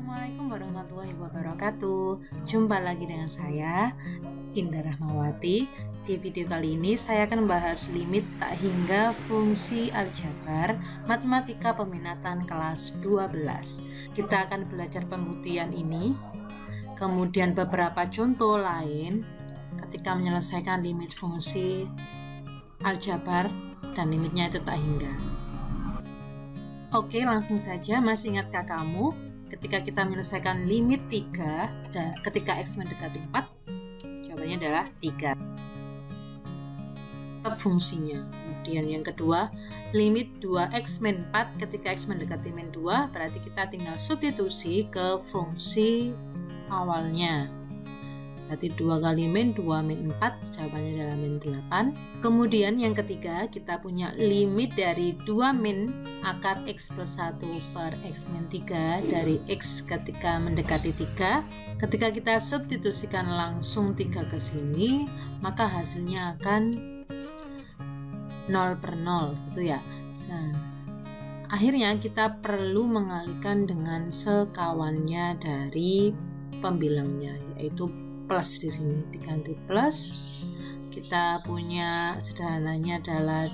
Assalamualaikum warahmatullahi wabarakatuh. Jumpa lagi dengan saya, Indah Rahmawati. Di video kali ini saya akan membahas limit tak hingga fungsi aljabar matematika peminatan kelas 12. Kita akan belajar pembuktian ini, kemudian beberapa contoh lain ketika menyelesaikan limit fungsi aljabar dan limitnya itu tak hingga. Oke, langsung saja. Masih ingatkah kamu ketika kita menyelesaikan limit 3 ketika X mendekati 4? Jawabannya adalah 3. Tetap fungsinya. Kemudian yang kedua, limit 2X min 4 ketika X mendekati min 2, berarti kita tinggal substitusi ke fungsi awalnya. Berarti 2 kali min 2 min 4, jawabannya adalah min 8. Kemudian yang ketiga, kita punya limit dari 2 min akar X plus 1 per X min 3 dari X ketika mendekati 3. Ketika kita substitusikan langsung 3 ke sini, maka hasilnya akan 0 per 0 gitu ya. Nah, akhirnya kita perlu mengalihkan dengan sekawannya dari pembilangnya, yaitu plus. Di sini diganti plus. Kita punya sederhananya adalah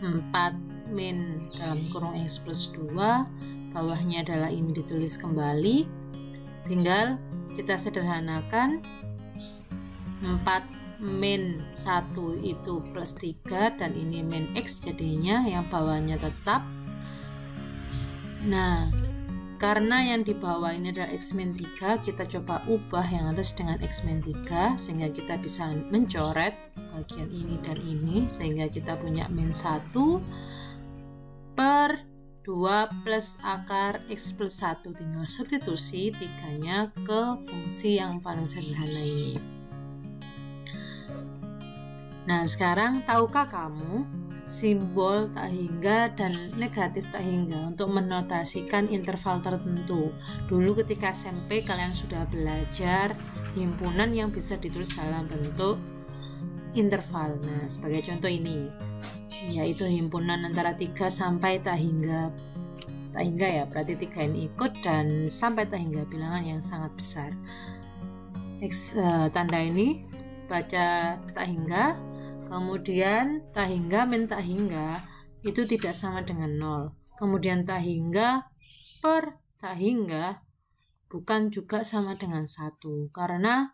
4 min dalam kurung X plus 2, bawahnya adalah ini ditulis kembali, tinggal kita sederhanakan. 4 min 1 itu plus 3 dan ini min X, jadinya yang bawahnya tetap. Nah, karena yang di bawah ini adalah X min 3, kita coba ubah yang atas dengan X min 3 sehingga kita bisa mencoret bagian ini dan ini, sehingga kita punya min 1 per 2 plus akar X plus 1, tinggal substitusi 3-nya ke fungsi yang paling sederhana ini. Nah, sekarang tahukah kamu simbol tak hingga dan negatif tak hingga untuk menotasikan interval tertentu? Dulu ketika SMP kalian sudah belajar himpunan yang bisa ditulis dalam bentuk interval. Nah, sebagai contoh ini, yaitu himpunan antara 3 sampai tak hingga. Tak hingga ya, berarti 3 ini ikut dan sampai tak hingga bilangan yang sangat besar. Tanda ini baca tak hingga. Kemudian tak hingga min tak hingga itu tidak sama dengan 0. Kemudian tak hingga per tak hingga bukan juga sama dengan 1, karena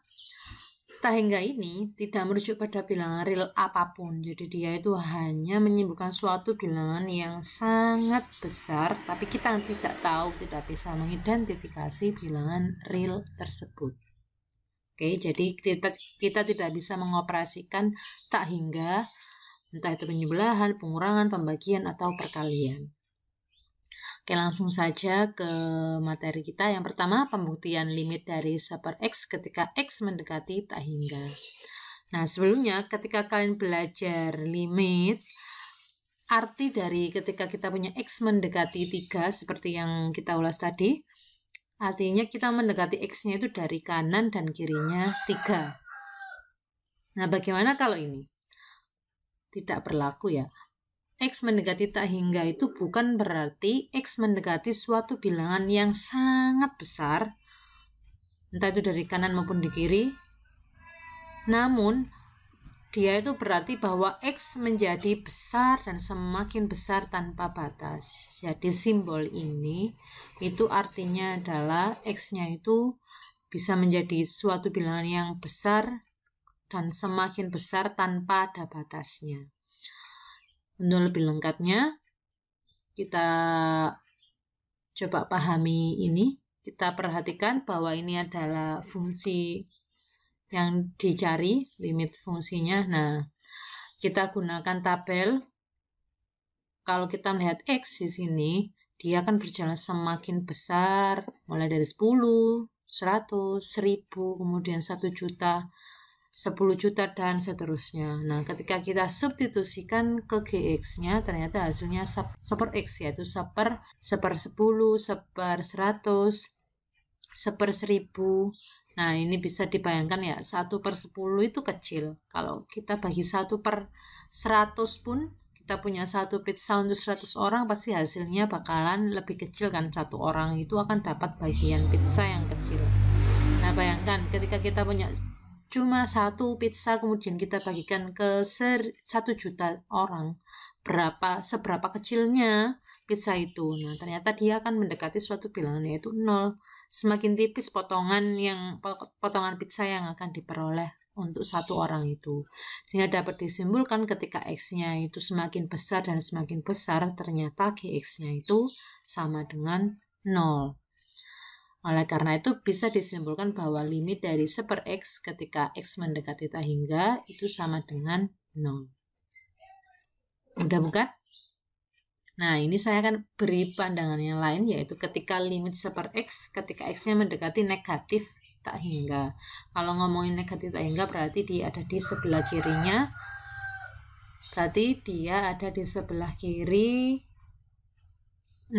tak hingga ini tidak merujuk pada bilangan real apapun. Jadi dia itu hanya menyimpulkan suatu bilangan yang sangat besar, tapi kita tidak tahu, tidak bisa mengidentifikasi bilangan real tersebut. Oke, jadi kita tidak bisa mengoperasikan tak hingga, entah itu penyebelahan, pengurangan, pembagian, atau perkalian. Oke, langsung saja ke materi kita. Yang pertama, pembuktian limit dari 1 per X ketika X mendekati tak hingga. Nah, sebelumnya ketika kalian belajar limit, arti dari ketika kita punya X mendekati 3 seperti yang kita ulas tadi, artinya kita mendekati X-nya itu dari kanan dan kirinya 3. Nah, bagaimana kalau ini? Tidak berlaku ya. X mendekati tak hingga itu bukan berarti X mendekati suatu bilangan yang sangat besar, entah itu dari kanan maupun di kiri. Namun, dia itu berarti bahwa X menjadi besar dan semakin besar tanpa batas. Jadi simbol ini itu artinya adalah X-nya itu bisa menjadi suatu bilangan yang besar dan semakin besar tanpa ada batasnya. Untuk lebih lengkapnya, kita coba pahami ini. Kita perhatikan bahwa ini adalah fungsi yang dicari, limit fungsinya. Nah, kita gunakan tabel. Kalau kita melihat X di sini, dia akan berjalan semakin besar, mulai dari 10, 100, 1000, kemudian 1 juta, 10 juta, dan seterusnya. Nah, ketika kita substitusikan ke GX-nya, ternyata hasilnya 1 per X, yaitu 1 per 10, 1 per 100, 1 per 1000. Nah, ini bisa dibayangkan ya, 1 per 10 itu kecil. Kalau kita bagi 1 per 100 pun, kita punya satu pizza untuk 100 orang, pasti hasilnya bakalan lebih kecil kan. Satu orang itu akan dapat bagian pizza yang kecil. Nah, bayangkan ketika kita punya cuma satu pizza, kemudian kita bagikan ke 1 juta orang, seberapa kecilnya pizza itu. Nah, ternyata dia akan mendekati suatu bilangan, yaitu 0. Semakin tipis potongan pizza yang akan diperoleh untuk satu orang itu. Sehingga dapat disimpulkan ketika X-nya itu semakin besar dan semakin besar, ternyata GX-nya itu sama dengan 0. Oleh karena itu bisa disimpulkan bahwa limit dari 1/X ketika X mendekati tak hingga itu sama dengan 0. Mudah bukan? Nah, ini saya akan beri pandangan yang lain, yaitu ketika limit 1/X ketika X-nya mendekati negatif tak hingga. Kalau ngomongin negatif tak hingga berarti dia ada di sebelah kirinya. Berarti dia ada di sebelah kiri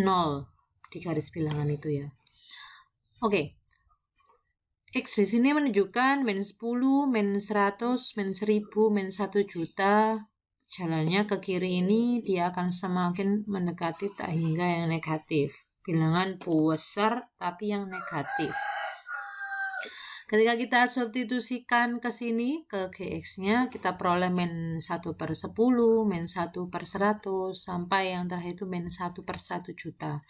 0 di garis bilangan itu ya. Oke. X di sini menunjukkan -10, -100, -1000, -1 juta. Jalannya ke kiri ini dia akan semakin mendekati tak hingga yang negatif. Bilangan besar tapi yang negatif. Ketika kita substitusikan ke sini, ke GX-nya, kita peroleh -1/10, -1/100, sampai yang terakhir itu -1/1 juta.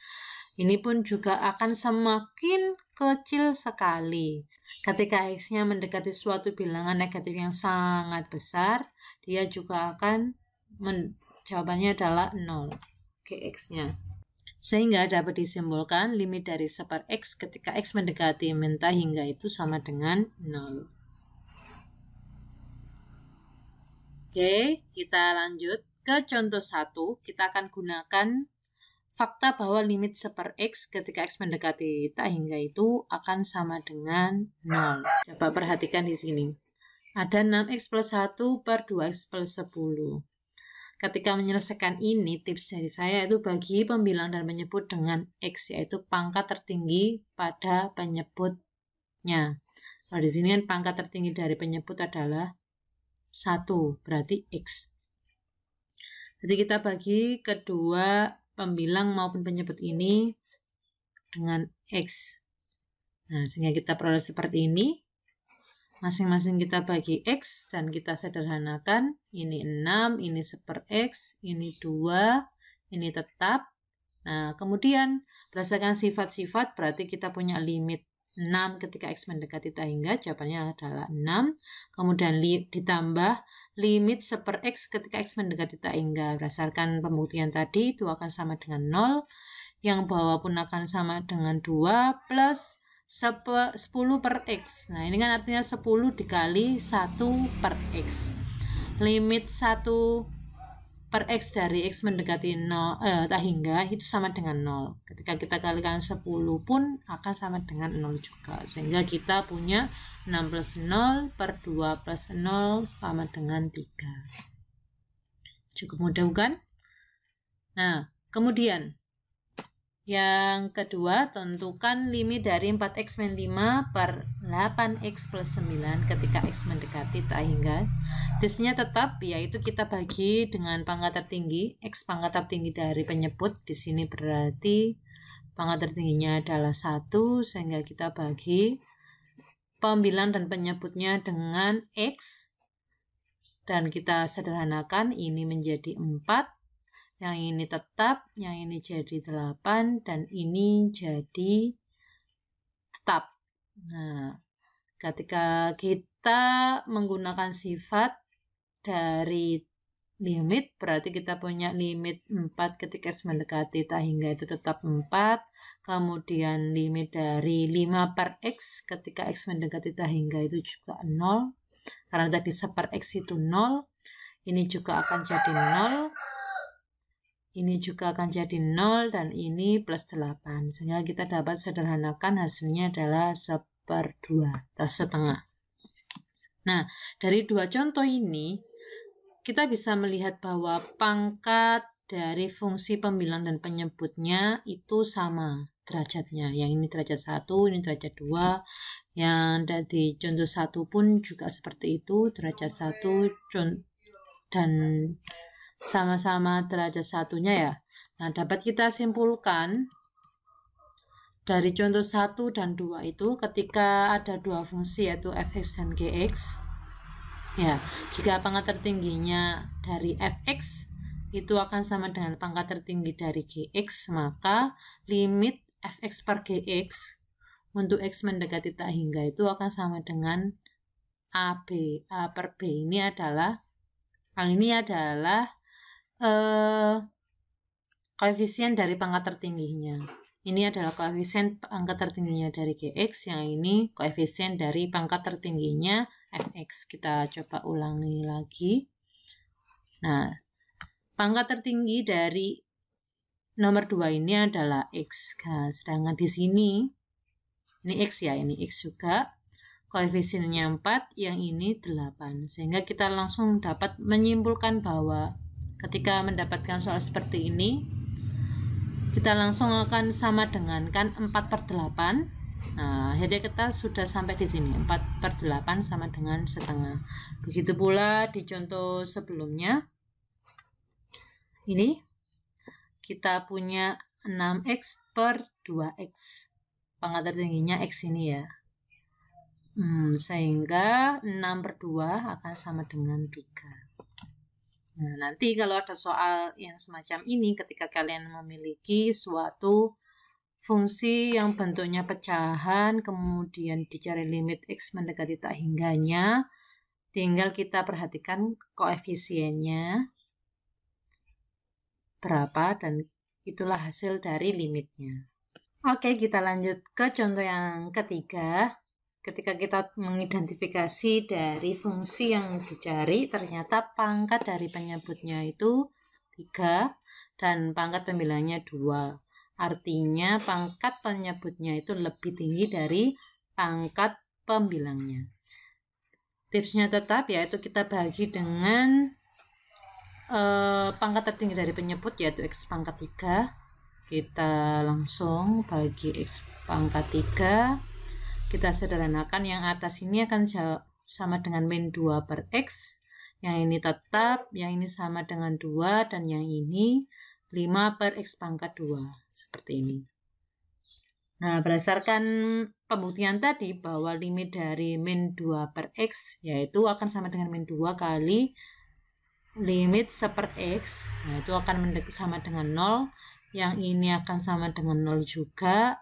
Ini pun juga akan semakin kecil sekali. Ketika X-nya mendekati suatu bilangan negatif yang sangat besar, dia juga akan, jawabannya adalah 0, GX-nya. Sehingga dapat disimpulkan limit dari 1/X ketika X mendekati tak hingga itu sama dengan 0. Oke, kita lanjut ke contoh 1. Kita akan gunakan fakta bahwa limit 1/X ketika X mendekati tak hingga itu akan sama dengan 0. Coba perhatikan di sini. Ada 6X plus 1 per 2X plus 10. Ketika menyelesaikan ini, tips dari saya itu bagi pembilang dan penyebut dengan X, yaitu pangkat tertinggi pada penyebutnya. Nah, di sini kan pangkat tertinggi dari penyebut adalah 1, berarti X. Jadi kita bagi kedua pembilang maupun penyebut ini dengan X. Nah, sehingga kita peroleh seperti ini. Masing-masing kita bagi X dan kita sederhanakan. Ini 6, ini 1/X, ini 2, ini tetap. Nah, kemudian berdasarkan sifat-sifat berarti kita punya limit 6 ketika X mendekati tak hingga, jawabannya adalah 6. Kemudian ditambah limit 1/X ketika X mendekati tak hingga. Berdasarkan pembuktian tadi itu akan sama dengan 0. Yang bawah pun akan sama dengan 2 plus 10/X. Nah, ini kan artinya 10 dikali 1/X. Limit 1/X dari X mendekati tak hingga itu sama dengan 0. Ketika kita kalikan 10 pun akan sama dengan 0 juga. Sehingga kita punya 6 plus 0 per 2 plus 0 sama dengan 3. Cukup mudah bukan? Nah, kemudian yang kedua, tentukan limit dari 4X min 5 per 8X plus 9 ketika X mendekati tak hingga. Tipsnya tetap, yaitu kita bagi dengan pangkat tertinggi. X pangkat tertinggi dari penyebut. Di sini berarti pangkat tertingginya adalah 1, sehingga kita bagi pembilang dan penyebutnya dengan X. Dan kita sederhanakan, ini menjadi 4. Yang ini tetap, yang ini jadi 8, dan ini jadi tetap. Nah, ketika kita menggunakan sifat dari limit, berarti kita punya limit 4 ketika X mendekati tak hingga itu tetap 4. Kemudian limit dari 5/X ketika X mendekati tak hingga itu juga 0. Karena tadi 1/X itu 0. Ini juga akan jadi 0. Ini juga akan jadi 0 dan ini plus 8. Sehingga kita dapat sederhanakan hasilnya adalah 1/2 atau setengah. Nah, dari dua contoh ini kita bisa melihat bahwa pangkat dari fungsi pembilang dan penyebutnya itu sama derajatnya. Yang ini derajat 1, ini derajat 2. Yang dari contoh 1 pun juga seperti itu, derajat 1 dan sama-sama derajat satunya ya. Nah, dapat kita simpulkan dari contoh 1 dan 2 itu ketika ada dua fungsi yaitu fx dan gx. Ya, jika pangkat tertingginya dari fx itu akan sama dengan pangkat tertinggi dari gx, maka limit fx per gx untuk x mendekati tak hingga itu akan sama dengan AB. A per B ini adalah koefisien dari pangkat tertingginya. Ini adalah koefisien pangkat tertingginya dari gx, yang ini koefisien dari pangkat tertingginya fx. Kita coba ulangi lagi. Nah, pangkat tertinggi dari nomor 2 ini adalah x. Nah, sedangkan di sini ini x ya, ini x juga. Koefisiennya 4, yang ini 8. Sehingga kita langsung dapat menyimpulkan bahwa ketika mendapatkan soal seperti ini, kita langsung akan sama dengan kan 4/8. Nah, akhirnya kita sudah sampai di sini. 4/8 sama dengan setengah. Begitu pula di contoh sebelumnya. Ini kita punya 6x per 2x. Pangkat tertingginya x ini ya. Sehingga 6/2 akan sama dengan 3. Nah, nanti kalau ada soal yang semacam ini, ketika kalian memiliki suatu fungsi yang bentuknya pecahan, kemudian dicari limit x mendekati tak hingganya, tinggal kita perhatikan koefisiennya berapa, dan itulah hasil dari limitnya. Oke, kita lanjut ke contoh yang ketiga. Ketika kita mengidentifikasi dari fungsi yang dicari, ternyata pangkat dari penyebutnya itu 3 dan pangkat pembilangnya 2. Artinya pangkat penyebutnya itu lebih tinggi dari pangkat pembilangnya. Tipsnya tetap yaitu kita bagi dengan pangkat tertinggi dari penyebut yaitu x pangkat 3. Kita langsung bagi x pangkat 3. Kita sederhanakan, yang atas ini akan sama dengan min 2 per x. Yang ini tetap, yang ini sama dengan 2, dan yang ini 5 per x pangkat 2. Seperti ini. Nah, berdasarkan pembuktian tadi bahwa limit dari min 2 per x yaitu akan sama dengan min 2 kali limit 1 per x. Nah, itu akan sama dengan 0. Yang ini akan sama dengan 0 juga.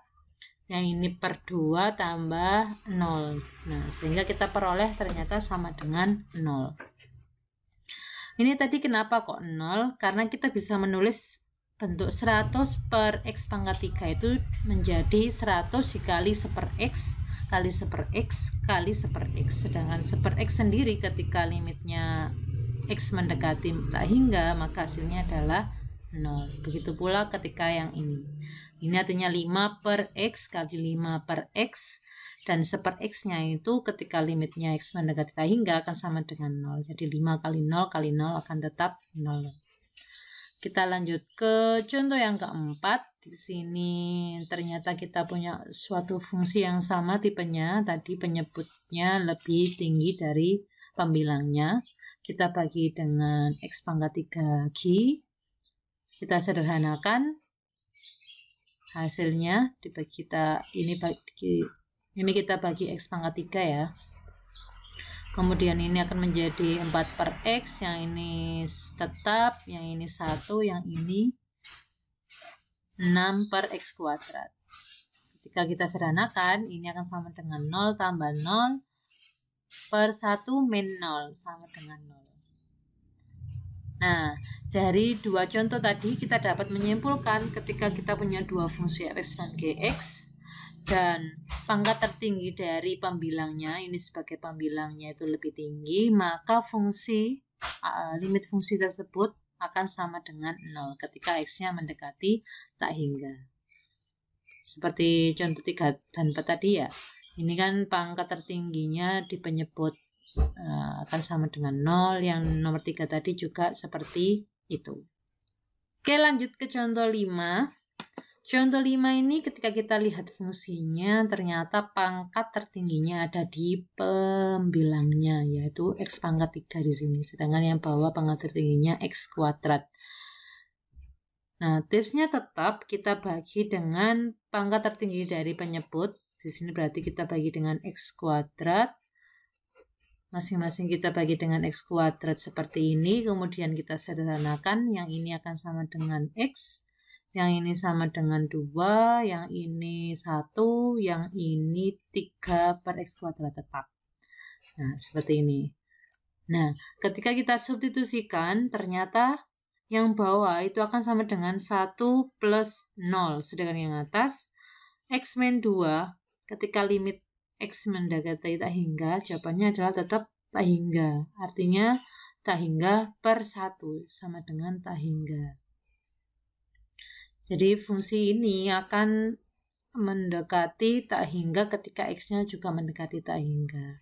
Yang ini per 2 tambah 0. Nah, sehingga kita peroleh ternyata sama dengan 0. Ini tadi kenapa kok 0? Karena kita bisa menulis bentuk 100 per x pangkat 3 itu menjadi 100 dikali 1 per x kali 1 per x kali 1 per x. Sedangkan 1 per x sendiri ketika limitnya x mendekati tak hingga, maka hasilnya adalah 0. Begitu pula ketika yang ini. Ini artinya 5 per x kali 5 per x. Dan 1 per x-nya itu ketika limitnya x mendekati tak hingga akan sama dengan 0. Jadi 5 kali 0 kali 0 akan tetap 0. Kita lanjut ke contoh yang keempat. Di sini ternyata kita punya suatu fungsi yang sama tipenya. Tadi penyebutnya lebih tinggi dari pembilangnya. Kita bagi dengan x pangkat 3g. Kita sederhanakan, hasilnya dibagi ini kita bagi x pangkat 3 ya. Kemudian ini akan menjadi 4 per x, yang ini tetap, yang ini 1, yang ini 6 per x kuadrat. Ketika kita sederhanakan, ini akan sama dengan 0 tambah 0 per 1 min 0 sama dengan 0. Nah, dari dua contoh tadi kita dapat menyimpulkan ketika kita punya dua fungsi fx dan gx dan pangkat tertinggi dari pembilangnya, ini sebagai pembilangnya itu lebih tinggi, maka limit fungsi tersebut akan sama dengan 0 ketika x-nya mendekati tak hingga. Seperti contoh 3 dan 4 tadi ya. Ini kan pangkat tertingginya di penyebut akan sama dengan 0. Yang nomor 3 tadi juga seperti itu. Oke, lanjut ke contoh 5. Contoh 5 ini ketika kita lihat fungsinya, ternyata pangkat tertingginya ada di pembilangnya, yaitu X pangkat 3 di sini. Sedangkan yang bawah pangkat tertingginya X kuadrat. Nah, tipsnya tetap kita bagi dengan pangkat tertinggi dari penyebut. Di sini berarti kita bagi dengan X kuadrat. Masing-masing kita bagi dengan X kuadrat seperti ini. Kemudian kita sederhanakan, yang ini akan sama dengan X. Yang ini sama dengan 2, yang ini 1, yang ini 3 per X kuadrat tetap. Nah, seperti ini. Nah, ketika kita substitusikan, ternyata yang bawah itu akan sama dengan 1 plus 0. Sedangkan yang atas, X min 2, ketika limit X mendekati tak hingga, jawabannya adalah tetap tak hingga. Artinya, tak hingga per 1 sama dengan tak hingga. Jadi fungsi ini akan mendekati tak hingga ketika X-nya juga mendekati tak hingga.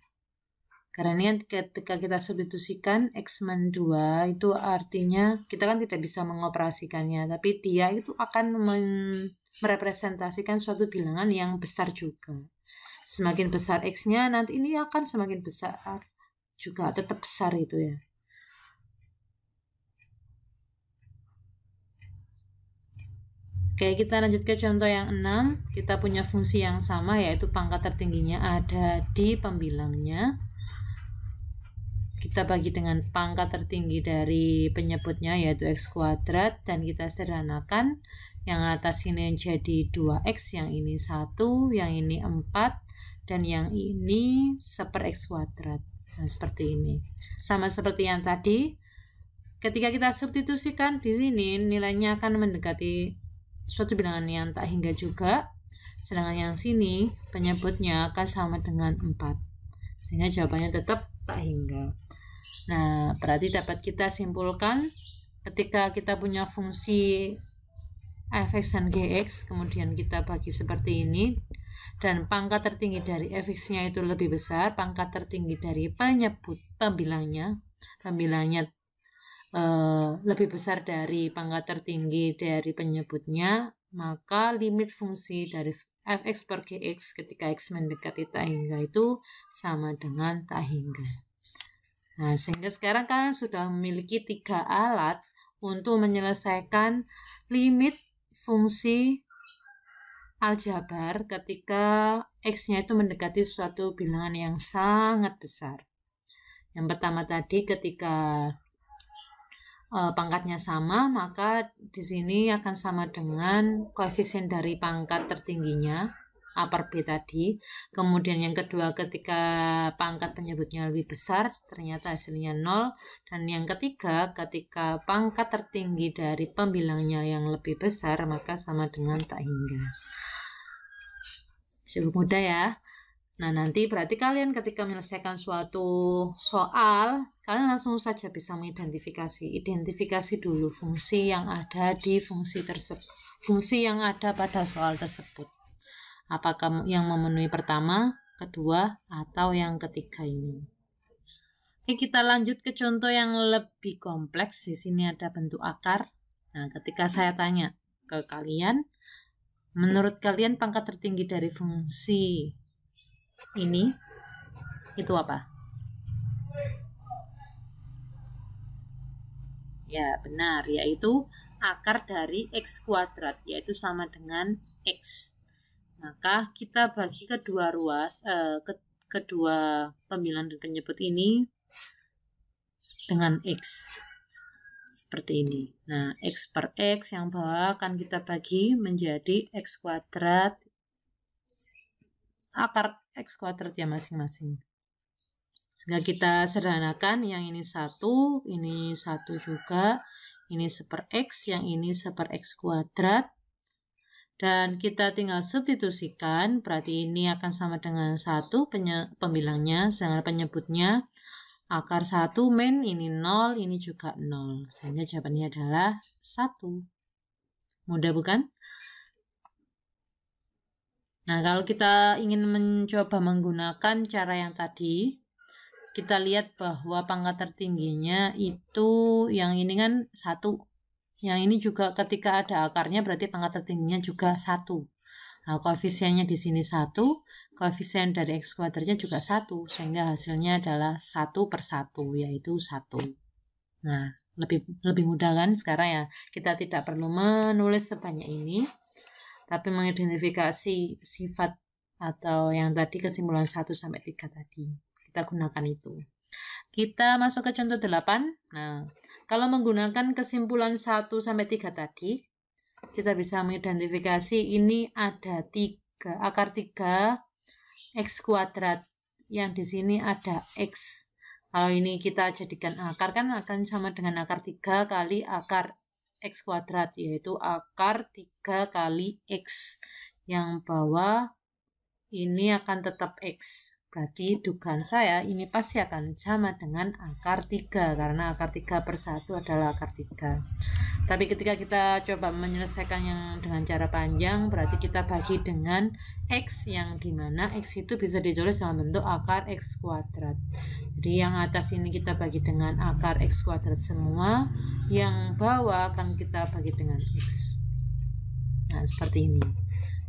Karena ini ketika kita substitusikan X min 2 itu artinya kita kan tidak bisa mengoperasikannya, tapi dia itu akan merepresentasikan suatu bilangan yang besar juga. Semakin besar X-nya, nanti ini akan semakin besar juga, tetap besar itu ya. Oke, kita lanjut ke contoh yang 6. Kita punya fungsi yang sama, yaitu pangkat tertingginya ada di pembilangnya. Kita bagi dengan pangkat tertinggi dari penyebutnya, yaitu X kuadrat, dan kita sederhanakan. Yang atas ini jadi 2X, yang ini 1, yang ini 4, dan yang ini 1 X kuadrat. Nah, seperti ini. Sama seperti yang tadi, ketika kita substitusikan di sini, nilainya akan mendekati suatu bilangan yang tak hingga juga, sedangkan yang sini penyebutnya akan sama dengan 4, sehingga jawabannya tetap tak hingga. Nah, berarti dapat kita simpulkan ketika kita punya fungsi f(x) dan gx, kemudian kita bagi seperti ini, dan pangkat tertinggi dari f(x)-nya itu lebih besar, pangkat tertinggi dari penyebut pembilangnya lebih besar dari pangkat tertinggi dari penyebutnya, maka limit fungsi dari f(x) per gx ketika x mendekati tak hingga itu sama dengan tak hingga. Nah, sehingga sekarang kalian sudah memiliki 3 alat untuk menyelesaikan limit fungsi aljabar ketika x-nya itu mendekati suatu bilangan yang sangat besar. Yang pertama tadi ketika pangkatnya sama, maka di sini akan sama dengan koefisien dari pangkat tertingginya, A per B tadi. Kemudian yang kedua, ketika pangkat penyebutnya lebih besar, ternyata hasilnya 0. Dan yang ketiga, ketika pangkat tertinggi dari pembilangnya yang lebih besar, maka sama dengan tak hingga. Cukup mudah ya. Nah, nanti berarti kalian ketika menyelesaikan suatu soal, kalian langsung saja bisa identifikasi dulu fungsi yang ada di fungsi yang ada pada soal tersebut. Apakah yang memenuhi pertama, kedua, atau yang ketiga ini. Oke, kita lanjut ke contoh yang lebih kompleks. Di sini ada bentuk akar. Nah, ketika saya tanya ke kalian, menurut kalian pangkat tertinggi dari fungsi ini itu apa? Ya, benar, yaitu akar dari X kuadrat, yaitu sama dengan X. Maka kita bagi kedua pembilang dan penyebut ini dengan X. Seperti ini. Nah, X per X yang bawah akan kita bagi menjadi X kuadrat, akar X kuadrat ya masing-masing. Sehingga kita sederhanakan, yang ini 1, ini 1 juga, ini 1/X, yang ini 1/X kuadrat. Dan kita tinggal substitusikan, berarti ini akan sama dengan 1 pembilangnya, sedangkan penyebutnya akar 1 min, ini 0, ini juga 0. Sehingga jawabannya adalah 1. Mudah bukan? Nah, kalau kita ingin mencoba menggunakan cara yang tadi, kita lihat bahwa pangkat tertingginya itu yang ini kan 1. Yang ini juga ketika ada akarnya berarti pangkat tertingginya juga 1. Nah, koefisiennya di sini 1, koefisien dari X kuadratnya juga 1, sehingga hasilnya adalah 1/1, yaitu 1. Nah, lebih mudah kan sekarang ya. Kita tidak perlu menulis sebanyak ini, tapi mengidentifikasi sifat atau yang tadi kesimpulan 1 sampai 3 tadi. Kita gunakan itu. Kita masuk ke contoh 8. Nah, kalau menggunakan kesimpulan 1 sampai 3 tadi, kita bisa mengidentifikasi ini ada akar 3 X kuadrat. Yang di sini ada X. Kalau ini kita jadikan akar kan akan sama dengan akar 3 kali akar X kuadrat, yaitu akar 3 kali X. Yang bawah ini akan tetap X. Berarti dugaan saya ini pasti akan sama dengan akar 3, karena akar 3/1 adalah akar 3. Tapi ketika kita coba menyelesaikan yang dengan cara panjang, berarti kita bagi dengan X, yang dimana X itu bisa ditulis dalam bentuk akar X kuadrat. Jadi yang atas ini kita bagi dengan akar X kuadrat semua, yang bawah akan kita bagi dengan X. Nah, seperti ini.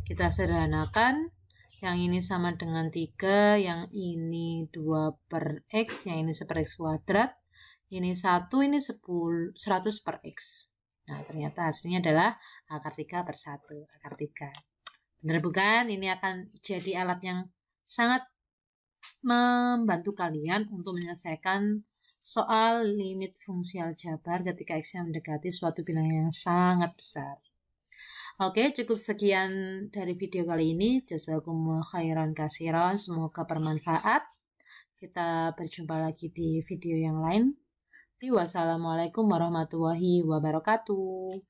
Kita sederhanakan. Yang ini sama dengan 3, yang ini 2/X, yang ini 1/X kuadrat, ini 1, ini 100/X. Nah, ternyata hasilnya adalah akar 3/1, akar 3. Benar bukan? Ini akan jadi alat yang sangat membantu kalian untuk menyelesaikan soal limit fungsi aljabar ketika X-nya mendekati suatu bilangan yang sangat besar. Oke, cukup sekian dari video kali ini. Jazakumullah khairan katsiran. Semoga bermanfaat. Kita berjumpa lagi di video yang lain. Wassalamualaikum warahmatullahi wabarakatuh.